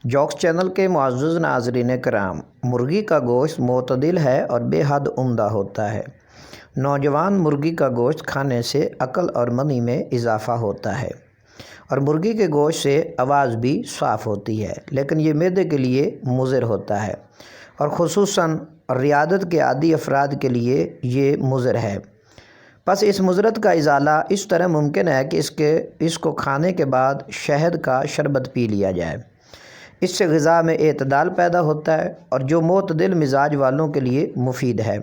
Jokes channel کے معزز ناظرین کرام، مرغی کا گوشت معتدل ہے اور بے حد عمدہ ہوتا ہے۔ نوجوان مرغی کا گوشت کھانے سے عقل اور منی میں اضافہ ہوتا ہے اور مرغی کے گوشت سے آواز بھی صاف ہوتی ہے، لیکن یہ معدے کے لیے مضر ہوتا ہے اور خصوصاً ریاضت کے عادی افراد کے لیے یہ مضر ہے۔ پس اس مضرت کا ازالہ اس طرح ممکن ہے کہ اس کو کھانے کے بعد شہد کا شربت پی لیا جائے۔ اس سے غذا میں اعتدال پیدا ہوتا ہے اور جو معتدل مزاج والوں کے لیے مفید ہے۔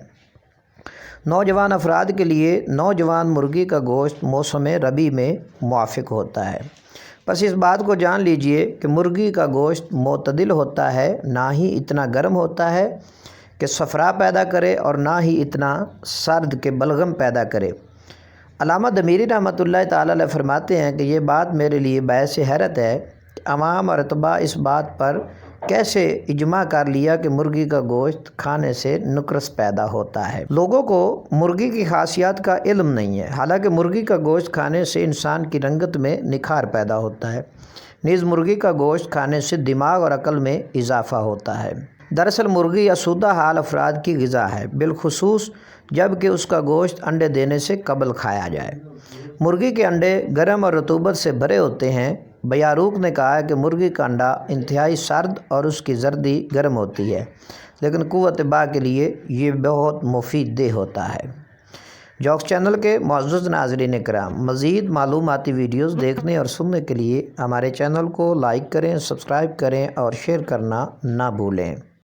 نوجوان افراد کے لیے نوجوان مرغی کا گوشت موسم ربیع میں موافق ہوتا ہے۔ بس اس بات کو جان لیجئے کہ مرغی کا گوشت معتدل ہوتا ہے، نہ ہی اتنا گرم ہوتا ہے کہ صفرا پیدا کرے اور نہ ہی اتنا سرد کہ بلغم پیدا کرے۔ علامہ دمیری رحمۃ اللہ تعالی علیہ فرماتے ہیں کہ یہ بات میرے لیے باعث حیرت ہے کہ عوام اور اتباع اس بات پر کیسے اجماع کر لیا کہ مرغی کا گوشت کھانے سے نقرس پیدا ہوتا ہے۔ لوگوں کو مرغی کی خاصیات کا علم نہیں ہے، حالانکہ مرغی کا گوشت کھانے سے انسان کی رنگت میں نکھار پیدا ہوتا ہے۔ نیز مرغی کا گوشت کھانے سے دماغ اور عقل میں اضافہ ہوتا ہے۔ دراصل مرغی آسودہ حال افراد کی غذا ہے، بالخصوص جب کہ اس کا گوشت انڈے دینے سے قبل کھایا جائے۔ مرغی کے انڈے گرم اور رطوبت سے بھرے ہوتے ہیں۔ بیاروق نے کہا ہے کہ مرغی کا انڈا انتہائی سرد اور اس کی زردی گرم ہوتی ہے، لیکن قوت باء کے لیے یہ بہت مفید دہ ہوتا ہے۔ جوکس چینل کے معزز ناظرین کرام، مزید معلوماتی ویڈیوز دیکھنے اور سننے کے لیے ہمارے چینل کو لائک کریں، سبسکرائب کریں اور شیئر کرنا نہ بھولیں۔